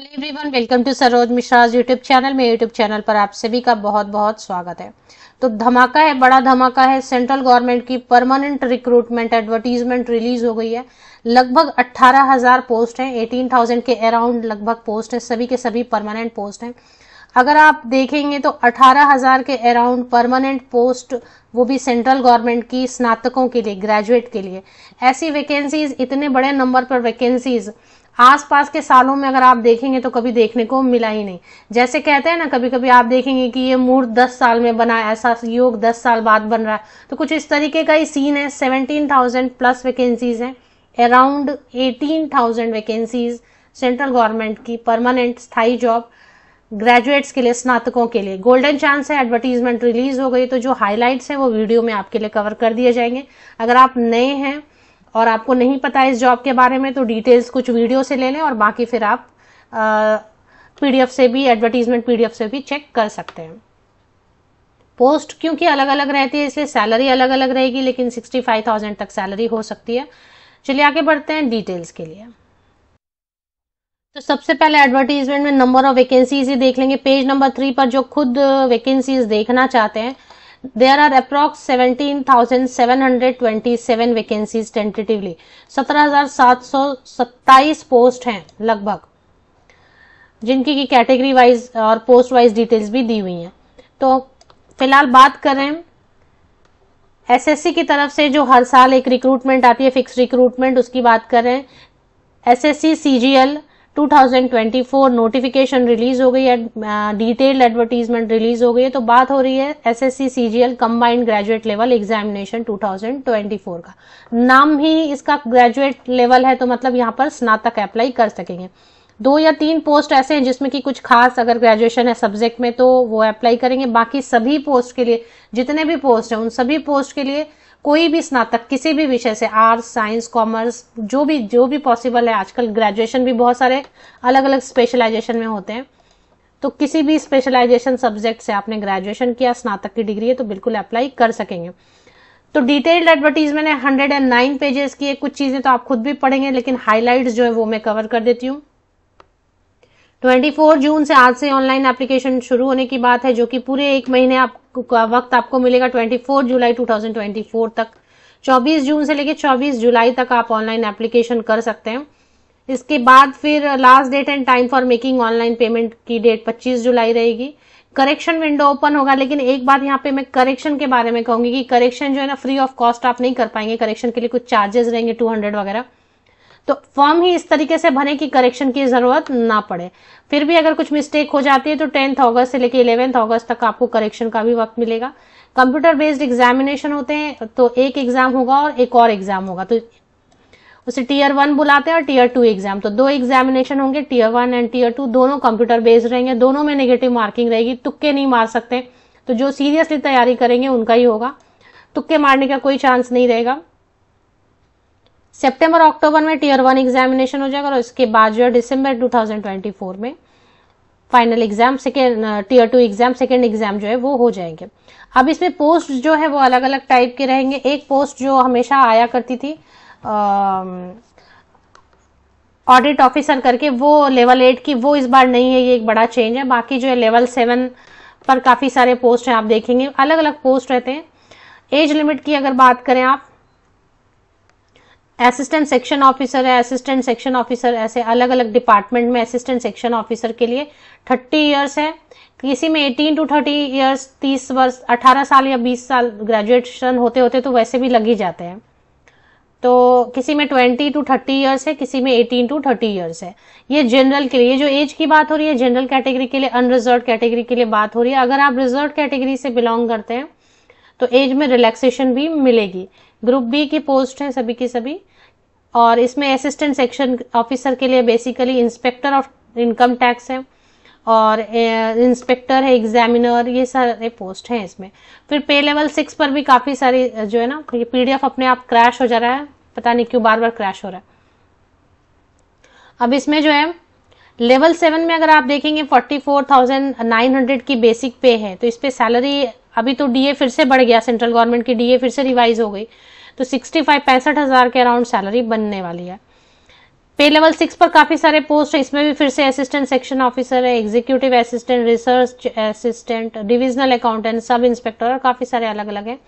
Hello everyone, welcome to Saroj Mishra YouTube channel में। YouTube channel पर आप सभी का बहुत बहुत स्वागत है। तो धमाका है, बड़ा धमाका है। सेंट्रल गवर्नमेंट की परमानेंट रिक्रूटमेंट एडवर्टीजमेंट रिलीज हो गई है। लगभग 18,000 पोस्ट हैं, 18,000 के अराउंड लगभग पोस्ट हैं, सभी के सभी परमानेंट पोस्ट हैं। अगर आप देखेंगे तो 18,000 के अराउंड परमानेंट पोस्ट, वो भी सेंट्रल गवर्नमेंट की स्नातकों के लिए, ग्रेजुएट के लिए। ऐसी वैकेंसीज, इतने बड़े नंबर पर वैकेंसीज आसपास के सालों में अगर आप देखेंगे तो कभी देखने को मिला ही नहीं। जैसे कहते हैं ना, कभी कभी आप देखेंगे कि ये मूर्त 10 साल में बना, ऐसा योग 10 साल बाद बन रहा है, तो कुछ इस तरीके का ही सीन है। 17,000 प्लस वैकेंसीज हैं, अराउंड 18,000 वैकेंसीज सेंट्रल गवर्नमेंट की परमानेंट स्थायी जॉब ग्रेजुएट्स के लिए, स्नातकों के लिए। गोल्डन चांस है, एडवर्टीजमेंट रिलीज हो गई, तो जो हाईलाइट्स हैं वो वीडियो में आपके लिए कवर कर दिए जाएंगे। अगर आप नए हैं और आपको नहीं पता इस जॉब के बारे में तो डिटेल्स कुछ वीडियो से ले लें, और बाकी फिर आप पीडीएफ से भी, एडवर्टीजमेंट पीडीएफ से भी चेक कर सकते हैं। पोस्ट क्योंकि अलग अलग रहती है इसलिए सैलरी अलग अलग रहेगी, लेकिन 65,000 तक सैलरी हो सकती है। चलिए आगे बढ़ते हैं डिटेल्स के लिए। तो सबसे पहले एडवर्टीजमेंट में नंबर ऑफ वैकेंसीज ही देख लेंगे। पेज नंबर 3 पर जो खुद वैकेंसीज देखना चाहते हैं, there are approx 17,727 vacancies tentatively। 17,727 post हैं लगभग, जिनकी की कैटेगरी वाइज और पोस्ट वाइज डिटेल्स भी दी हुई हैं। तो फिलहाल बात करें एसएससी की तरफ से जो हर साल एक रिक्रूटमेंट आती है, फिक्स रिक्रूटमेंट, उसकी बात करें। एसएससी सीजीएल 2024 नोटिफिकेशन रिलीज हो गई है, डिटेल्ड एडवर्टीजमेंट रिलीज हो गई है। तो बात हो रही है SSC CGL combined graduate level examination 2024 का। नाम ही इसका ग्रेजुएट लेवल है, तो मतलब यहाँ पर स्नातक अप्लाई कर सकेंगे। 2 या 3 पोस्ट ऐसे हैं जिसमें कि कुछ खास अगर ग्रेजुएशन है सब्जेक्ट में तो वो अप्लाई करेंगे। बाकी सभी पोस्ट के लिए, जितने भी पोस्ट हैं उन सभी पोस्ट के लिए कोई भी स्नातक किसी भी विषय से, आर्ट्स, साइंस, कॉमर्स, जो भी पॉसिबल है। आजकल ग्रेजुएशन भी बहुत सारे अलग अलग स्पेशलाइजेशन में होते हैं, तो किसी भी स्पेशलाइजेशन सब्जेक्ट से आपने ग्रेजुएशन किया, स्नातक की डिग्री है, तो बिल्कुल अप्लाई कर सकेंगे। तो डिटेल्ड एडवर्टीजमेंट है, 109 पेजेस की है। कुछ चीजें तो आप खुद भी पढ़ेंगे, लेकिन हाईलाइट्स जो है वो मैं कवर कर देती हूँ। 24 जून से, आज से ऑनलाइन एप्लीकेशन शुरू होने की बात है, जो कि पूरे 1 महीने का वक्त आपको मिलेगा, 24 जुलाई 2024 तक। 24 जून से लेकर 24 जुलाई तक आप ऑनलाइन एप्लीकेशन कर सकते हैं। इसके बाद फिर last date and time for making online payment की डेट 25 जुलाई रहेगी। करेक्शन विंडो ओपन होगा, लेकिन एक बात यहाँ पे मैं करेक्शन के बारे में कहूंगी कि करेक्शन जो है ना, फ्री ऑफ कॉस्ट आप नहीं कर पाएंगे। करेक्शन के लिए कुछ चार्जेस रहेंगे, 200 वगैरह। तो फॉर्म ही इस तरीके से भरें कि करेक्शन की जरूरत ना पड़े। फिर भी अगर कुछ मिस्टेक हो जाती है तो 10 अगस्त से लेकर 11 अगस्त तक आपको करेक्शन का भी वक्त मिलेगा। कंप्यूटर बेस्ड एग्जामिनेशन होते हैं, तो एक एग्जाम होगा और एक और एग्जाम होगा, तो उसे टीयर 1 बुलाते हैं, और टीयर 2 एग्जाम। तो 2 एग्जामिनेशन होंगे, टीयर 1 एंड टीयर 2, दोनों कंप्यूटर बेस्ड रहेंगे। दोनों में नेगेटिव मार्किंग रहेगी, तुक्के नहीं मार सकते। तो जो सीरियसली तैयारी करेंगे उनका ही होगा, तुक्के मारने का कोई चांस नहीं रहेगा। सितंबर अक्टूबर में टीयर 1 एग्जामिनेशन हो जाएगा, और इसके बाद जो है दिसंबर 2024 में final exam, tier 2 exam, second exam जो है वो हो जाएंगे। अब इसमें पोस्ट जो है वो अलग अलग टाइप के रहेंगे। एक पोस्ट जो हमेशा आया करती थी ऑडिट ऑफिसर करके, वो लेवल 8 की, वो इस बार नहीं है, ये एक बड़ा चेंज है। बाकी जो है लेवल 7 पर काफी सारे पोस्ट हैं, आप देखेंगे अलग अलग पोस्ट रहते हैं। एज लिमिट की अगर बात करें आप, असिस्टेंट सेक्शन ऑफिसर है, असिस्टेंट सेक्शन ऑफिसर, ऐसे अलग अलग डिपार्टमेंट में असिस्टेंट सेक्शन ऑफिसर के लिए 30 इयर्स है। किसी में 18 to 30 इयर्स, 30 वर्ष, 18 साल या 20 साल ग्रेजुएशन होते होते तो वैसे भी लग ही जाते हैं। तो किसी में 20 to 30 इयर्स है, किसी में 18 to 30 इयर्स है। ये जनरल के लिए, जो एज की बात हो रही है जनरल कैटेगरी के लिए, अनरिजर्व कैटेगरी के लिए बात हो रही है। अगर आप रिजर्व कैटेगरी से बिलोंग करते हैं तो एज में रिलैक्सेशन भी मिलेगी। ग्रुप बी की पोस्ट है सभी की सभी, और इसमें असिस्टेंट सेक्शन ऑफिसर के लिए basically inspector of income tax है, और इंस्पेक्टर है, एग्जामिनर, ये सारे पोस्ट हैं इसमें। फिर पे लेवल 6 पर भी काफी सारी जो है ना, ये पीडीएफ अपने आप क्रैश हो जा रहा है, पता नहीं क्यों बार बार क्रैश हो रहा है। अब इसमें जो है लेवल 7 में अगर आप देखेंगे 44,900 की बेसिक पे है, तो इस पे सैलरी, अभी तो डीए फिर से बढ़ गया, सेंट्रल गवर्नमेंट की डीए फिर से रिवाइज हो गई, तो 65,000 के अराउंड सैलरी बनने वाली है। पे लेवल 6 पर काफी सारे पोस्ट है, इसमें भी फिर से असिस्टेंट सेक्शन ऑफिसर है, executive assistant, research assistant, divisional accountant, sub inspector और काफी सारे अलग अलग है।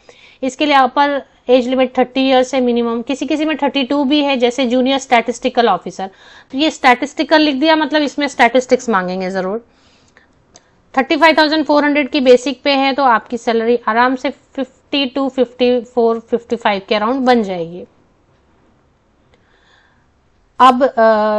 इसके लिए अपर एज लिमिट 30 ईयर्स है मिनिमम, किसी किसी में 32 भी है, जैसे जूनियर स्टैटिस्टिकल ऑफिसर। तो ये स्टैटिस्टिकल लिख दिया मतलब इसमें स्टैटिस्टिक्स मांगेंगे जरूर। 35,400 की बेसिक पे है, तो आपकी सैलरी आराम से 52, 54, 55 के अराउंड बन जाएगी। अब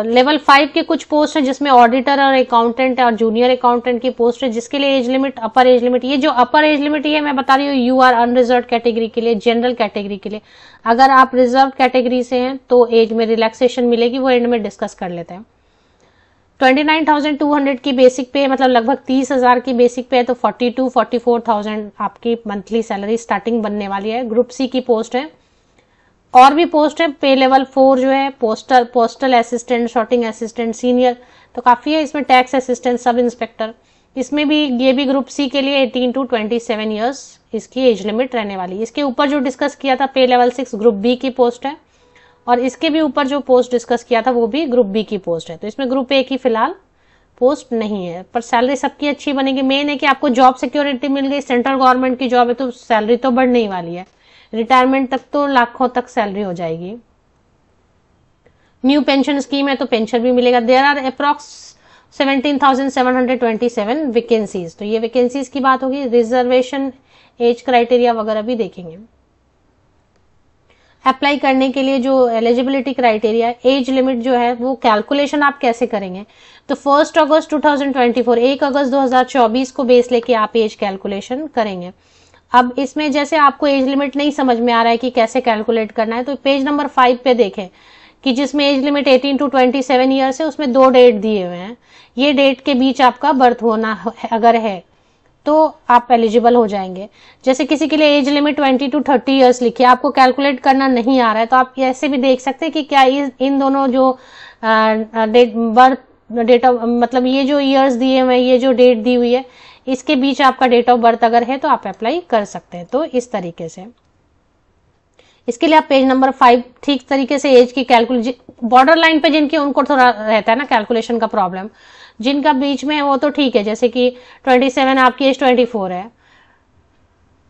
लेवल 5 के कुछ पोस्ट है जिसमें ऑडिटर और अकाउंटेंट और जूनियर अकाउंटेंट की पोस्ट है, जिसके लिए एज लिमिट, अपर एज लिमिट, ये जो अपर एज लिमिट है मैं बता रही हूँ यू आर अनरिजर्व कैटेगरी के लिए, जनरल कैटेगरी के लिए। अगर आप रिजर्व कैटेगरी से हैं तो एज में रिलैक्सेशन मिलेगी, वो एंड में डिस्कस कर लेते हैं। 29,200 की बेसिक पे, मतलब लगभग 30,000 की बेसिक पे है, तो 42, 44,000 आपकी मंथली सैलरी स्टार्टिंग बनने वाली है। ग्रुप सी की पोस्ट है। और भी पोस्ट है, पे लेवल 4 जो है postal assistant, sorting assistant, senior, तो काफी है। इसमें टैक्स असिस्टेंट, सब इंस्पेक्टर, इसमें भी ये भी ग्रुप सी के लिए 18 to 27 ईयर्स इसकी एज लिमिट रहने वाली है। इसके ऊपर जो डिस्कस किया था पे लेवल 6 ग्रुप बी की पोस्ट है, और इसके भी ऊपर जो पोस्ट डिस्कस किया था वो भी ग्रुप बी की पोस्ट है। तो इसमें ग्रुप ए की फिलहाल पोस्ट नहीं है, पर सैलरी सबकी अच्छी बनेगी। मेन है कि आपको जॉब सिक्योरिटी मिल गई, सेंट्रल गवर्नमेंट की जॉब है तो सैलरी तो बढ़ने ही वाली है, रिटायरमेंट तक तो लाखों तक सैलरी हो जाएगी। न्यू पेंशन स्कीम है तो पेंशन भी मिलेगा। देयर आर अप्रॉक्स 17,727 वैकेंसीज, तो ये वैकेंसीज की बात होगी। रिजर्वेशन, एज क्राइटेरिया वगैरह भी देखेंगे। अप्लाई करने के लिए जो एलिजिबिलिटी क्राइटेरिया, एज लिमिट जो है वो कैलकुलेशन आप कैसे करेंगे, तो 1 अगस्त 2024, 1 अगस्त 2024 को बेस लेके आप एज कैलकुलेशन करेंगे। अब इसमें जैसे आपको एज लिमिट नहीं समझ में आ रहा है कि कैसे कैलकुलेट करना है, तो पेज नंबर 5 पे देखें कि जिसमें एज लिमिट 18 to 27 ईयर्स है, उसमें 2 डेट दिए हुए हैं। ये डेट के बीच आपका बर्थ होना अगर है तो आप एलिजिबल हो जाएंगे। जैसे किसी के लिए एज लिमिट 20 to 30 ईयर्स लिखी है, आपको कैलकुलेट करना नहीं आ रहा है, तो आप ऐसे भी देख सकते हैं कि क्या इन दोनों जो डेट ऑफ, मतलब ये जो ईयर्स दिए हुए हैं, ये जो डेट दी हुई है, इसके बीच आपका डेट ऑफ बर्थ अगर है तो आप अप्लाई कर सकते हैं। तो इस तरीके से इसके लिए आप पेज नंबर 5 ठीक तरीके से एज की कैलकुलेशन, बॉर्डर लाइन पे जिनके उनको थोड़ा रहता है ना कैलकुलेशन का प्रॉब्लम, जिनका बीच में है वो तो ठीक है, जैसे कि 27 आपकी एज 24 है,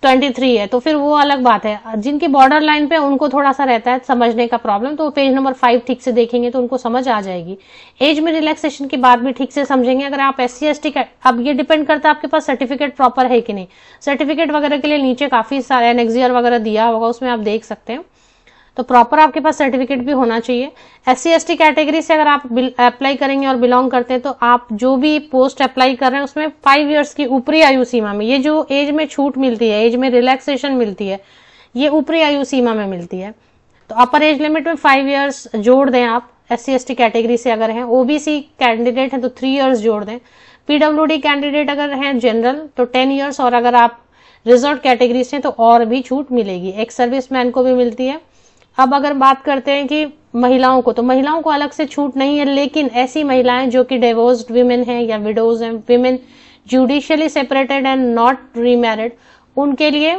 23 है, तो फिर वो अलग बात है। जिनकी बॉर्डर लाइन पे उनको थोड़ा सा रहता है समझने का प्रॉब्लम, तो पेज नंबर 5 ठीक से देखेंगे तो उनको समझ आ जाएगी। एज में रिलैक्सेशन की बात भी ठीक से समझेंगे। अगर आप SC ST का, अब ये डिपेंड करता है आपके पास सर्टिफिकेट प्रॉपर है कि नहीं। सर्टिफिकेट वगैरह के लिए नीचे काफी सारे एनेक्सियर वगैरह दिया होगा, उसमें आप देख सकते हैं, तो प्रॉपर आपके पास सर्टिफिकेट भी होना चाहिए। SC ST कैटेगरी से अगर आप अप्लाई करेंगे और बिलोंग करते हैं तो आप जो भी पोस्ट अप्लाई कर रहे हैं उसमें 5 ईयर्स की ऊपरी आयु सीमा में, ये जो एज में छूट मिलती है, एज में रिलैक्सेशन मिलती है, ये ऊपरी आयु सीमा में मिलती है। तो अपर एज लिमिट में 5 ईयर्स जोड़ दें आप, SC ST कैटेगरी से अगर हैं। OBC कैंडिडेट हैं तो 3 ईयर्स जोड़ दें। PWD कैंडिडेट अगर हैं जनरल तो 10 ईयर्स, और अगर आप रिजर्व कैटेगरी से तो और भी छूट मिलेगी। एक्स सर्विसमैन को भी मिलती है। अब अगर बात करते हैं कि महिलाओं को, तो महिलाओं को अलग से छूट नहीं है, लेकिन ऐसी महिलाएं जो कि डिवोर्स्ड विमेन हैं या विडोज हैं, women judicially separated and not remarried, उनके लिए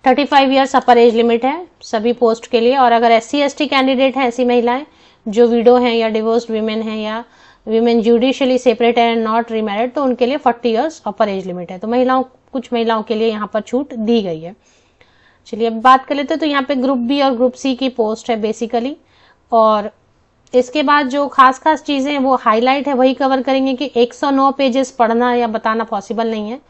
35 ईयर्स अपर एज लिमिट है सभी पोस्ट के लिए। और अगर SC ST कैंडिडेट हैं, ऐसी महिलाएं जो विडो हैं या डिवोर्स्ड विमेन हैं या women judicially separated and not remarried, तो उनके लिए 40 ईयर्स अपर एज लिमिट है। तो महिलाओं, कुछ महिलाओं के लिए यहाँ पर छूट दी गई है। चलिए अब बात कर लेते हैं, तो यहाँ पे ग्रुप बी और ग्रुप सी की पोस्ट है बेसिकली, और इसके बाद जो खास खास चीजें हैं वो हाईलाइट है, वही कवर करेंगे कि 109 पेजेस पढ़ना या बताना पॉसिबल नहीं है।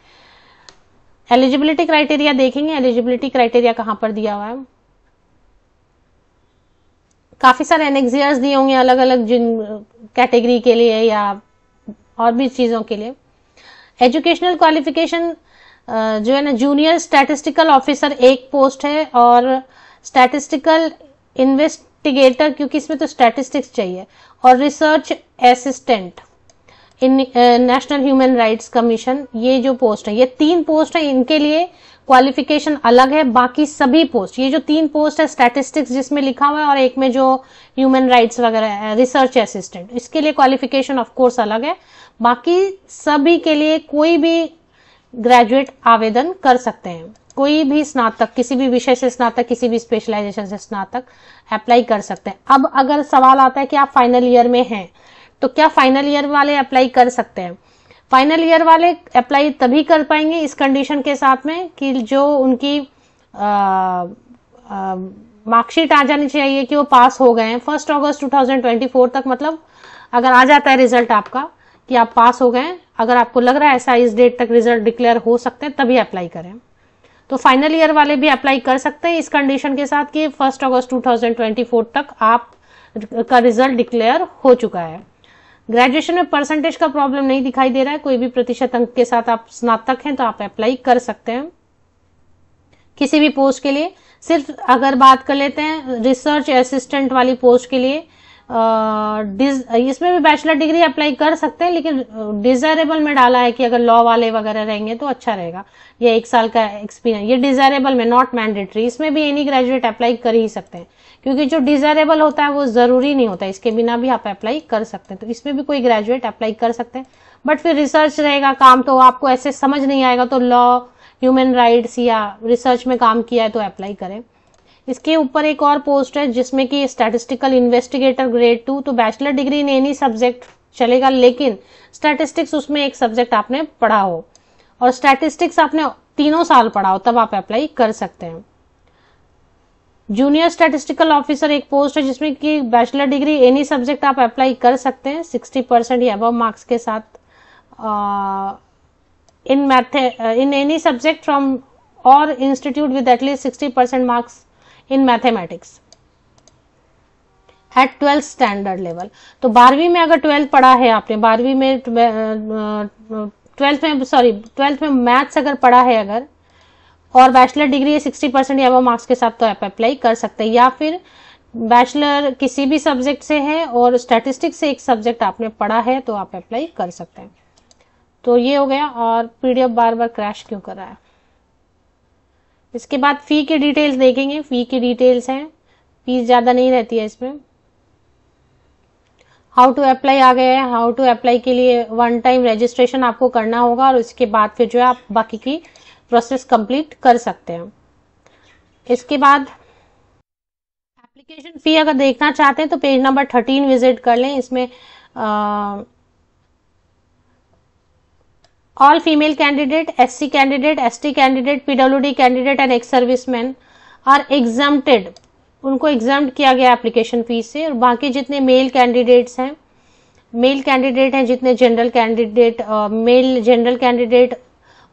एलिजिबिलिटी क्राइटेरिया देखेंगे, एलिजिबिलिटी क्राइटेरिया कहां पर दिया हुआ है, काफी सारे एनेक्सियर्स दिए होंगे अलग अलग जिन कैटेगरी के लिए या और भी चीजों के लिए। एजुकेशनल क्वालिफिकेशन जो है ना, जूनियर स्टैटिस्टिकल ऑफिसर एक पोस्ट है, और स्टैटिस्टिकल इन्वेस्टिगेटर, क्योंकि इसमें तो स्टैटिस्टिक्स चाहिए, और research assistant in national human rights commission, ये जो पोस्ट है, ये 3 पोस्ट है, इनके लिए क्वालिफिकेशन अलग है। बाकी सभी पोस्ट, ये जो 3 पोस्ट है स्टैटिस्टिक्स जिसमें लिखा हुआ है, और एक में जो ह्यूमन राइट्स वगैरह है, रिसर्च असिस्टेंट, इसके लिए क्वालिफिकेशन ऑफ कोर्स अलग है। बाकी सभी के लिए कोई भी ग्रेजुएट आवेदन कर सकते हैं। कोई भी स्नातक, किसी भी विषय से स्नातक, किसी भी स्पेशलाइजेशन से स्नातक अप्लाई कर सकते हैं। अब अगर सवाल आता है कि आप फाइनल ईयर में हैं तो क्या फाइनल ईयर वाले अप्लाई कर सकते हैं? फाइनल ईयर वाले अप्लाई तभी कर पाएंगे इस कंडीशन के साथ में कि जो उनकी मार्कशीट आ जानी चाहिए कि वो पास हो गए हैं 1 अगस्त 2024 तक। मतलब अगर आ जाता है रिजल्ट आपका कि आप पास हो गए, अगर आपको लग रहा है ऐसा इस डेट तक रिजल्ट डिक्लेयर हो सकते हैं, तभी अप्लाई करें। तो फाइनल ईयर वाले भी अप्लाई कर सकते हैं इस कंडीशन के साथ कि 1 अगस्त 2024 तक आप का रिजल्ट डिक्लेयर हो चुका है। ग्रेजुएशन में परसेंटेज का प्रॉब्लम नहीं दिखाई दे रहा है, कोई भी प्रतिशत अंक के साथ आप स्नातक हैं तो आप अप्लाई कर सकते हैं किसी भी पोस्ट के लिए। सिर्फ अगर बात कर लेते हैं रिसर्च असिस्टेंट वाली पोस्ट के लिए, इसमें भी बैचलर डिग्री अप्लाई कर सकते हैं, लेकिन डिजायरेबल में डाला है कि अगर लॉ वाले वगैरह रहेंगे तो अच्छा रहेगा, या 1 साल का एक्सपीरियंस। ये डिजायरेबल में, नॉट मैंडेटरी। इसमें भी एनी ग्रेजुएट अप्लाई कर ही सकते हैं, क्योंकि जो डिजायरेबल होता है वो जरूरी नहीं होता, इसके बिना भी आप अप्लाई कर सकते हैं। तो इसमें भी कोई ग्रेजुएट अप्लाई कर सकते हैं, बट फिर रिसर्च रहेगा काम, तो आपको ऐसे समझ नहीं आएगा, तो लॉ, ह्यूमन राइट्स या रिसर्च में काम किया है तो अप्लाई करें। इसके ऊपर एक और पोस्ट है जिसमें कि स्टैटिस्टिकल इन्वेस्टिगेटर ग्रेड 2, तो bachelor degree in any subject चलेगा, लेकिन स्टैटिस्टिक्स उसमें एक सब्जेक्ट आपने पढ़ा हो और स्टैटिस्टिक्स आपने 3 साल पढ़ा हो, तब आप अप्लाई कर सकते हैं। जूनियर स्टैटिस्टिकल ऑफिसर एक पोस्ट है जिसमें कि बैचलर डिग्री एनी सब्जेक्ट आप अप्लाई कर सकते हैं 60% या अबव मार्क्स के साथ in any subject from or institute with at least 60% marks in mathematics at 12th standard level। तो 12वीं में अगर 12th पढ़ा है आपने, 12वीं में 12th में मैथ्स अगर पढ़ा है अगर, और बैचलर डिग्री है 60% या वो मार्क्स के साथ, तो आप अप्लाई कर सकते हैं। या फिर बैचलर किसी भी सब्जेक्ट से है और स्टैटिस्टिक्स से एक सब्जेक्ट आपने पढ़ा है तो आप अप्लाई कर सकते हैं। तो ये हो गया। और पीडीएफ बार बार क्रैश क्यों कर रहा है? इसके बाद फी की डिटेल्स देखेंगे। फी की डिटेल्स हैं, फीस ज्यादा नहीं रहती है इसमें। हाउ टू अप्लाई आ गया है। हाउ टू अप्लाई के लिए 1 टाइम रजिस्ट्रेशन आपको करना होगा और उसके बाद फिर जो है आप बाकी की प्रोसेस कंप्लीट कर सकते हैं। इसके बाद एप्लीकेशन फी अगर देखना चाहते हैं तो पेज नंबर 13 विजिट कर लें। इसमें all female candidate, SC candidate, ST candidate, PWD candidate and ex serviceman are exempted. उनको एग्जाम्प्ट किया गया एप्लीकेशन फीस से। और बाकी जितने मेल कैंडिडेट्स हैं, मेल कैंडिडेट हैं जितने general candidate, male general candidate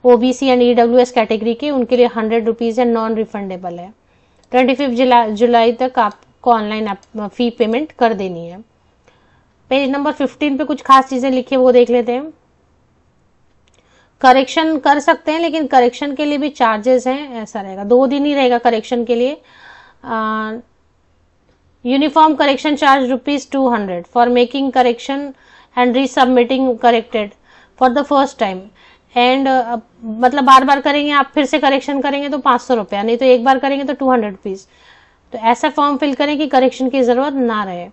OBC and EWS category के, उनके लिए 100 रुपीज है, नॉन रिफंडेबल है। 25 जुलाई तक आपको ऑनलाइन फी पेमेंट कर देनी है। पेज नंबर 15 पे कुछ खास चीजें लिखी है वो देख लेते हैं। करेक्शन कर सकते हैं, लेकिन करेक्शन के लिए भी चार्जेस हैं, ऐसा रहेगा 2 दिन ही रहेगा करेक्शन के लिए। Uniform correction charge ₹200 for making correction and resubmitting corrected for the first time and मतलब बार बार करेंगे आप, फिर से करेक्शन करेंगे तो 500 रुपया, नहीं तो एक बार करेंगे तो 200 रुपीज। तो ऐसा फॉर्म फिल करें कि करेक्शन की जरूरत ना रहे।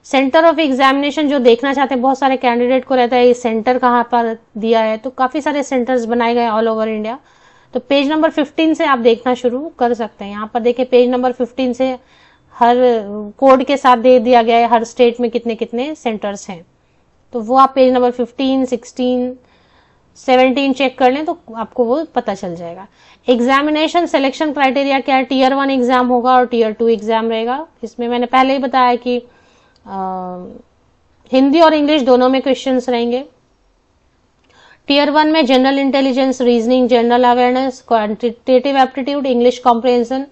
सेंटर ऑफ एग्जामिनेशन जो देखना चाहते हैं, बहुत सारे कैंडिडेट को रहता है ये सेंटर कहाँ पर दिया है, तो काफी सारे सेंटर्स बनाए गए ऑल ओवर इंडिया। तो पेज नंबर 15 से आप देखना शुरू कर सकते हैं। यहाँ पर देखिए पेज नंबर 15 से हर कोड के साथ दे दिया गया है हर स्टेट में कितने कितने सेंटर्स हैं। तो वो आप पेज नंबर 15, 16, 17 चेक कर लें तो आपको वो पता चल जाएगा। एग्जामिनेशन सिलेक्शन क्राइटेरिया क्या है? Tier 1 एग्जाम होगा और Tier 2 एग्जाम रहेगा। इसमें मैंने पहले ही बताया कि हिंदी और इंग्लिश दोनों में क्वेश्चंस रहेंगे। Tier 1 में general intelligence, reasoning, general awareness, quantitative aptitude, English comprehension,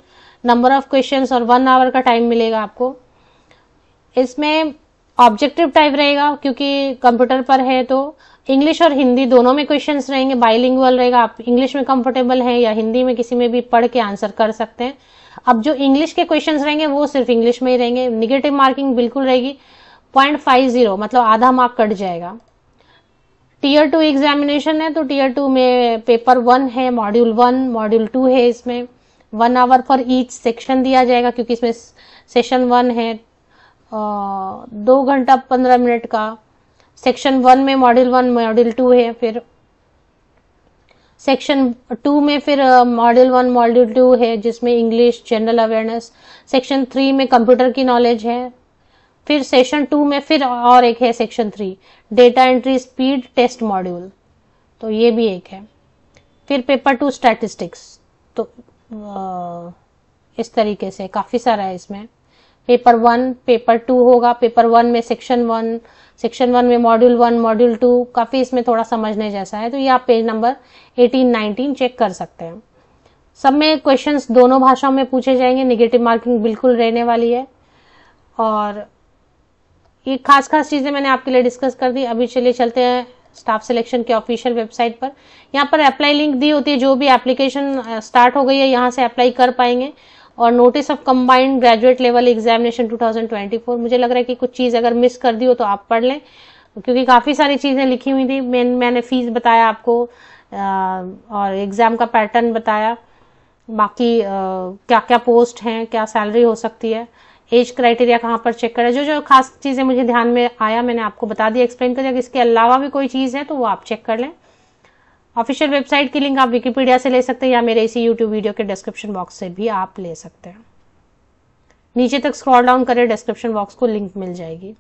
number of questions और 1 आवर का टाइम मिलेगा आपको। इसमें ऑब्जेक्टिव टाइप रहेगा क्योंकि कंप्यूटर पर है, तो इंग्लिश और हिंदी दोनों में क्वेश्चंस रहेंगे। बाइलिंगुअल रहेगा, आप इंग्लिश में कंफर्टेबल हैं या हिंदी में किसी में भी पढ़ के आंसर कर सकते हैं। अब जो इंग्लिश के क्वेश्चंस रहेंगे वो सिर्फ इंग्लिश में ही रहेंगे। निगेटिव मार्किंग बिल्कुल रहेगी, 0.50 मतलब आधा मार्क कट जाएगा। Tier 2 एग्जामिनेशन है तो Tier 2 में पेपर 1 है, मॉड्यूल 1, मॉड्यूल 2 है। इसमें 1 आवर फॉर ईच सेक्शन दिया जाएगा क्योंकि इसमें सेशन 1 है 2 घंटा 15 मिनट का। सेक्शन 1 में मॉड्यूल 1, मॉड्यूल 2 है। फिर सेक्शन 2 में फिर मॉड्यूल 1 मॉड्यूल 2 है जिसमें इंग्लिश जनरल अवेयरनेस। सेक्शन 3 में कंप्यूटर की नॉलेज है। फिर सेशन 2 में फिर और एक है section 3 data entry speed test module, तो ये भी एक है। फिर पेपर 2 स्टैटिस्टिक्स, तो इस तरीके से काफी सारा है इसमें। पेपर 1 पेपर 2 होगा। पेपर 1 में सेक्शन 1 में मॉड्यूल 1 मॉड्यूल 2, काफी इसमें थोड़ा समझने जैसा है। तो ये आप पेज नंबर 18-19 चेक कर सकते हैं। सब में क्वेश्चंस दोनों भाषाओं में पूछे जाएंगे, नेगेटिव मार्किंग बिल्कुल रहने वाली है। और ये खास चीजें मैंने आपके लिए डिस्कस कर दी। अभी चलिए चलते हैं स्टाफ सिलेक्शन के ऑफिशियल वेबसाइट पर। यहाँ पर अप्लाई लिंक दी होती है, जो भी एप्लीकेशन स्टार्ट हो गई है यहाँ से अप्लाई कर पाएंगे। और notice of combined graduate level examination 2024, मुझे लग रहा है कि कुछ चीज अगर मिस कर दी हो तो आप पढ़ लें, क्योंकि काफी सारी चीजें लिखी हुई थी। मैंने फीस बताया आपको और एग्जाम का पैटर्न बताया, बाकी क्या क्या पोस्ट हैं, क्या सैलरी हो सकती है, एज क्राइटेरिया कहाँ पर चेक करें, जो जो खास चीजें मुझे ध्यान में आया मैंने आपको बता दिया, एक्सप्लेन कर दिया। इसके अलावा भी कोई चीज है तो वो आप चेक कर लें। ऑफिशियल वेबसाइट की लिंक आप विकिपीडिया से ले सकते हैं या मेरे इसी यूट्यूब वीडियो के डिस्क्रिप्शन बॉक्स से भी आप ले सकते हैं। नीचे तक स्क्रॉल डाउन करें, डिस्क्रिप्शन बॉक्स को लिंक मिल जाएगी।